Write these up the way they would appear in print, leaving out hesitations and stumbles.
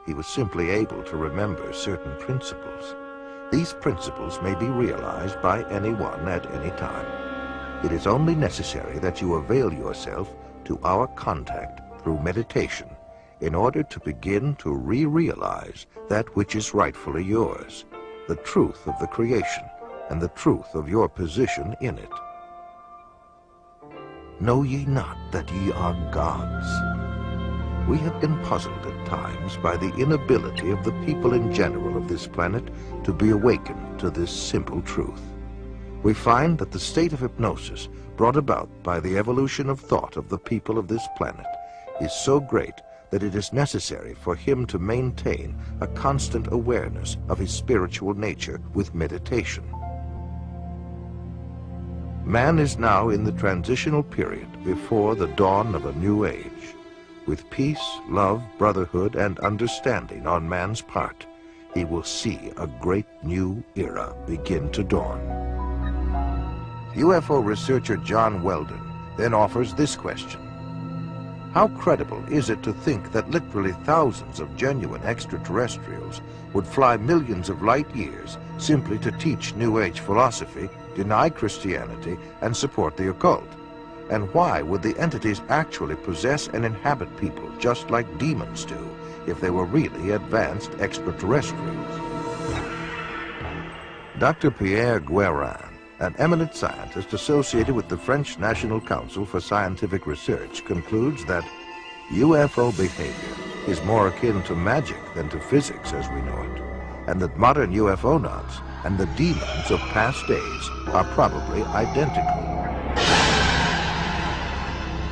he was simply able to remember certain principles. These principles may be realized by anyone at any time. It is only necessary that you avail yourself to our contact through meditation in order to begin to re-realize that which is rightfully yours, the truth of the creation and the truth of your position in it. Know ye not that ye are gods? We have been puzzled at times by the inability of the people in general of this planet to be awakened to this simple truth. We find that the state of hypnosis brought about by the evolution of thought of the people of this planet is so great that it is necessary for him to maintain a constant awareness of his spiritual nature with meditation. Man is now in the transitional period before the dawn of a new age. With peace, love, brotherhood, and understanding on man's part, he will see a great new era begin to dawn. UFO researcher John Weldon then offers this question: how credible is it to think that literally thousands of genuine extraterrestrials would fly millions of light years simply to teach New Age philosophy, deny Christianity, and support the occult? And why would the entities actually possess and inhabit people just like demons do if they were really advanced extraterrestrials? Dr. Pierre Guérin, an eminent scientist associated with the French National Council for Scientific Research, concludes that UFO behavior is more akin to magic than to physics as we know it, and that modern UFOnauts and the demons of past days are probably identical.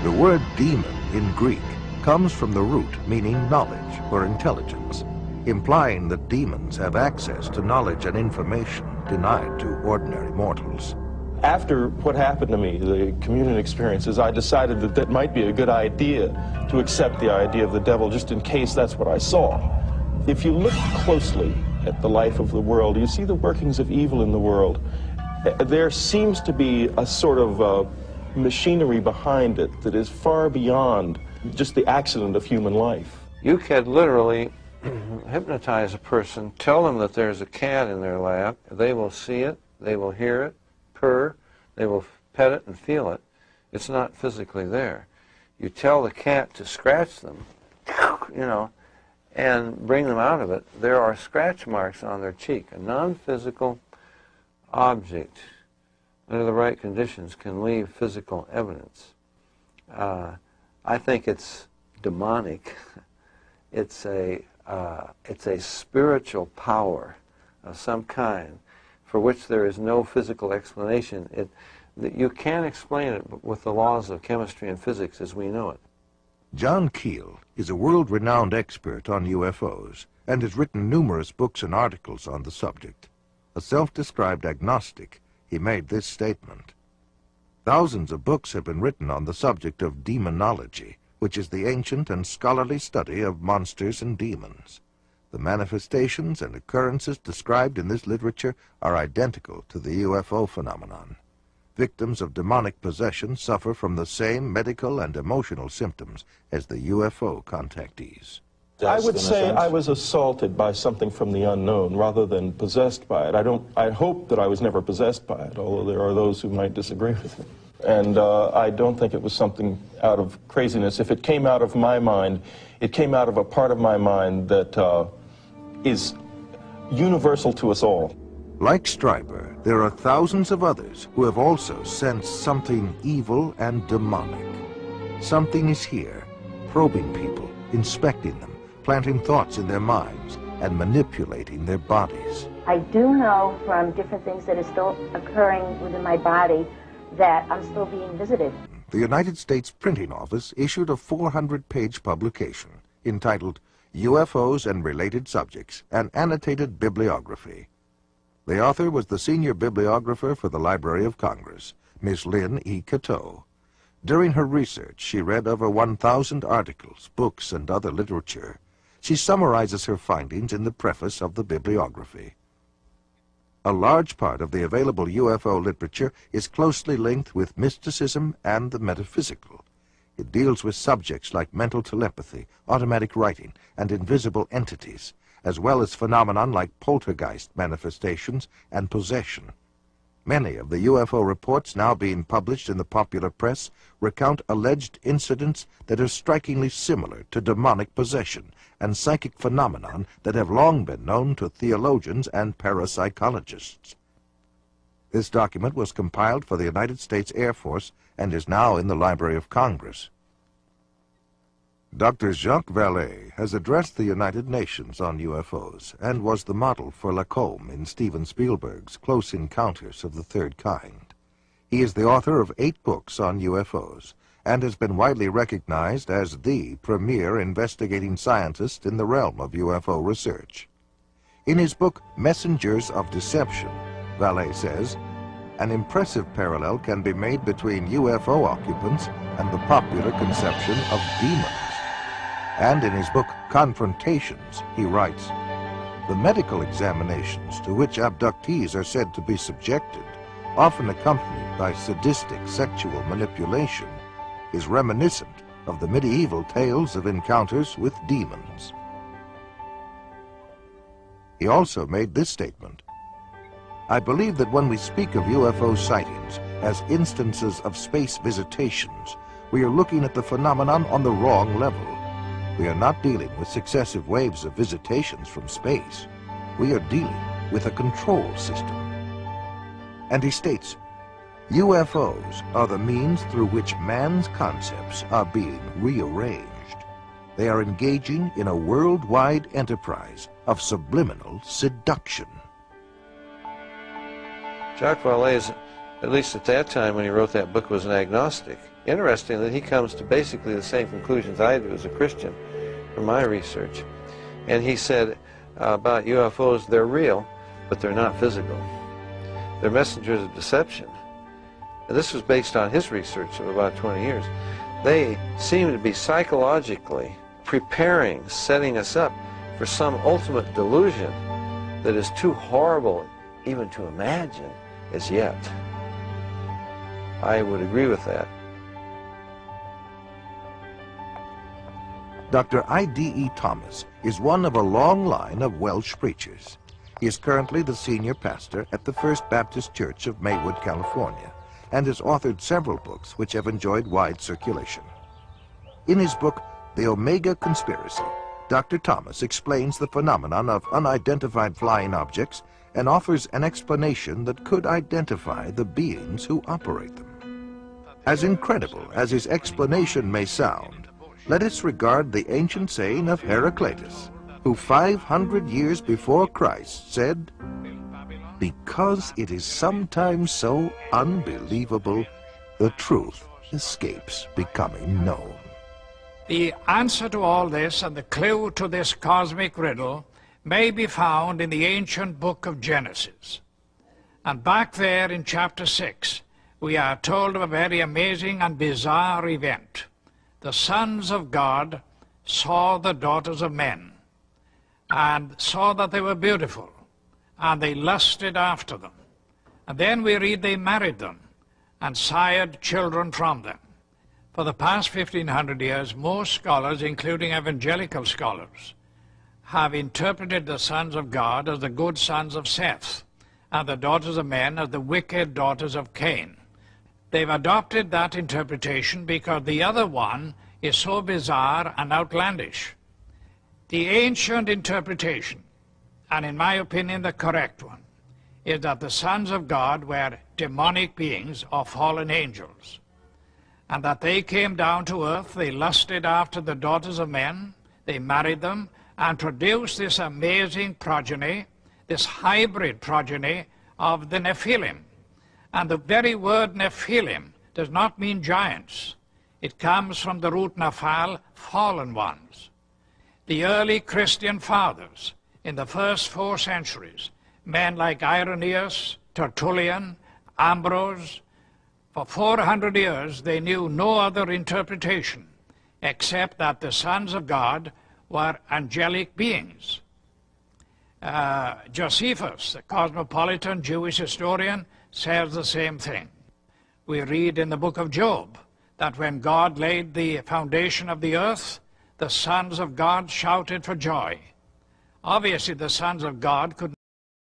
The word demon in Greek comes from the root meaning knowledge or intelligence, implying that demons have access to knowledge and information denied to ordinary mortals. After what happened to me, the communion experiences, I decided that that might be a good idea to accept the idea of the devil just in case that's what I saw. If you look closely at the life of the world, you see the workings of evil in the world. There seems to be a sort of machinery behind it that is far beyond just the accident of human life. You could literally hypnotize a person, tell them that there's a cat in their lap, they will see it, they will hear it, purr, they will pet it and feel it. It's not physically there. You tell the cat to scratch them, you know, and bring them out of it. There are scratch marks on their cheek. A non-physical object under the right conditions can leave physical evidence. I think it's demonic. It's a spiritual power of some kind for which there is no physical explanation. You can't explain it with the laws of chemistry and physics as we know it. John Keel is a world-renowned expert on UFOs and has written numerous books and articles on the subject. A self-described agnostic, he made this statement: thousands of books have been written on the subject of demonology, which is the ancient and scholarly study of monsters and demons. The manifestations and occurrences described in this literature are identical to the UFO phenomenon. Victims of demonic possession suffer from the same medical and emotional symptoms as the UFO contactees. I would say I was assaulted by something from the unknown rather than possessed by it. I hope that I was never possessed by it, although there are those who might disagree with me. And I don't think it was something out of craziness. If it came out of my mind, it came out of a part of my mind that is universal to us all. Like Stryper, there are thousands of others who have also sensed something evil and demonic. Something is here, probing people, inspecting them, planting thoughts in their minds, and manipulating their bodies. I do know from different things that is still occurring within my body that I'm still being visited. The United States Printing Office issued a 400-page publication entitled UFOs and Related Subjects, an Annotated Bibliography. The author was the senior bibliographer for the Library of Congress, Miss Lynn E. Cateau. During her research, she read over 1,000 articles, books, and other literature. She summarizes her findings in the preface of the bibliography. A large part of the available UFO literature is closely linked with mysticism and the metaphysical. It deals with subjects like mental telepathy, automatic writing, and invisible entities, as well as phenomenon like poltergeist manifestations and possession. Many of the UFO reports now being published in the popular press recount alleged incidents that are strikingly similar to demonic possession and psychic phenomenon that have long been known to theologians and parapsychologists. This document was compiled for the United States Air Force and is now in the Library of Congress. Dr. Jacques Vallée has addressed the United Nations on UFOs and was the model for Lacombe in Steven Spielberg's Close Encounters of the Third Kind. He is the author of 8 books on UFOs and has been widely recognized as the premier investigating scientist in the realm of UFO research. In his book, Messengers of Deception, Vallée says, an impressive parallel can be made between UFO occupants and the popular conception of demons. And in his book, Confrontations, he writes, the medical examinations to which abductees are said to be subjected, often accompanied by sadistic sexual manipulation, is reminiscent of the medieval tales of encounters with demons. He also made this statement, I believe that when we speak of UFO sightings as instances of space visitations, we are looking at the phenomenon on the wrong level. We are not dealing with successive waves of visitations from space. We are dealing with a control system. And he states, UFOs are the means through which man's concepts are being rearranged. They are engaging in a worldwide enterprise of subliminal seduction. Jacques Vallée, at least at that time when he wrote that book, was an agnostic. Interesting that he comes to basically the same conclusions I do as a Christian from my research. And he said about UFOs, they're real, but they're not physical. They're messengers of deception. And this was based on his research of about 20 years. They seem to be psychologically preparing, setting us up for some ultimate delusion that is too horrible even to imagine as yet. I would agree with that. Dr. I.D.E. Thomas is one of a long line of Welsh preachers. He is currently the senior pastor at the First Baptist Church of Maywood, California, and has authored several books which have enjoyed wide circulation. In his book, The Omega Conspiracy, Dr. Thomas explains the phenomenon of unidentified flying objects and offers an explanation that could identify the beings who operate them. As incredible as his explanation may sound, let us regard the ancient saying of Heraclitus, who 500 years before Christ said, because it is sometimes so unbelievable, the truth escapes becoming known. The answer to all this and the clue to this cosmic riddle may be found in the ancient book of Genesis. And back there in chapter 6, we are told of a very amazing and bizarre event. The sons of God saw the daughters of men and saw that they were beautiful, and they lusted after them. And then we read they married them and sired children from them. For the past 1,500 years, most scholars, including evangelical scholars, have interpreted the sons of God as the good sons of Seth, and the daughters of men as the wicked daughters of Cain. They've adopted that interpretation because the other one is so bizarre and outlandish. The ancient interpretation, and in my opinion the correct one, is that the sons of God were demonic beings or fallen angels, and that they came down to earth, they lusted after the daughters of men, they married them, and produced this amazing progeny, this hybrid progeny of the Nephilim. And the very word Nephilim does not mean giants. It comes from the root Naphal, fallen ones. The early Christian fathers in the first 4 centuries, men like Irenaeus, Tertullian, Ambrose, for 400 years they knew no other interpretation except that the sons of God were angelic beings. Josephus, the cosmopolitan Jewish historian, says the same thing. We read in the book of Job that when God laid the foundation of the earth, the sons of God shouted for joy. Obviously, the sons of God could